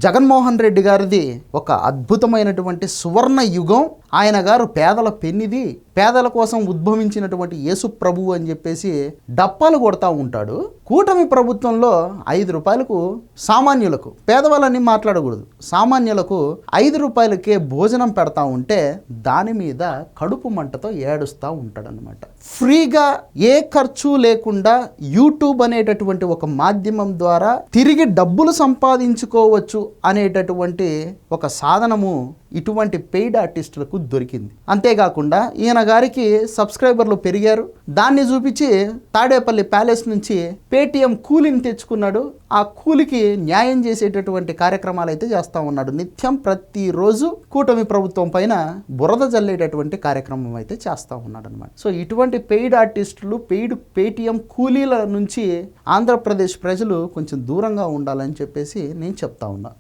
జగన్మోహన్ రెడ్డి గారిది ఒక అద్భుతమైనటువంటి సువర్ణ యుగం. ఆయన గారు పేదల పెన్నిది, పేదల కోసం ఉద్భవించినటువంటి యేసు ప్రభువు అని చెప్పేసి డప్పాలు కొడతా ఉంటాడు. కూటమి ప్రభుత్వంలో 5 రూపాయలకు సామాన్యులకు, పేదవాళ్ళని మాట్లాడకూడదు, సామాన్యులకు 5 రూపాయలకే భోజనం పెడతా ఉంటే దాని మీద కడుపు మంటతో ఏడుస్తూ ఉంటాడనమాట. ఫ్రీగా ఏ ఖర్చు లేకుండా యూట్యూబ్ అనేటటువంటి ఒక మాధ్యమం ద్వారా తిరిగి డబ్బులు సంపాదించుకోవచ్చు అనేటటువంటి ఒక సాధనము ఇటువంటి పెయిడ్ ఆర్టిస్టులకు దొరికింది. అంతేకాకుండా ఈయన గారికి సబ్స్క్రైబర్లు పెరిగారు. దాన్ని చూపించి తాడేపల్లి ప్యాలెస్ నుంచి పేటీఎం కూలిని తెచ్చుకున్నాడు. ఆ కూలికి న్యాయం చేసేటటువంటి కార్యక్రమాలు అయితే చేస్తూ ఉన్నాడు. నిత్యం ప్రతిరోజు కూటమి ప్రభుత్వం పైన బురద జల్లేటటువంటి కార్యక్రమం అయితే చేస్తూ ఉన్నాడు అనమాట. సో ఇటువంటి పెయిడ్ ఆర్టిస్టులు, పేటీఎం కూలీల నుంచి ఆంధ్రప్రదేశ్ ప్రజలు కొంచెం దూరంగా ఉండాలని చెప్పేసి నేను చెప్తా ఉన్నా.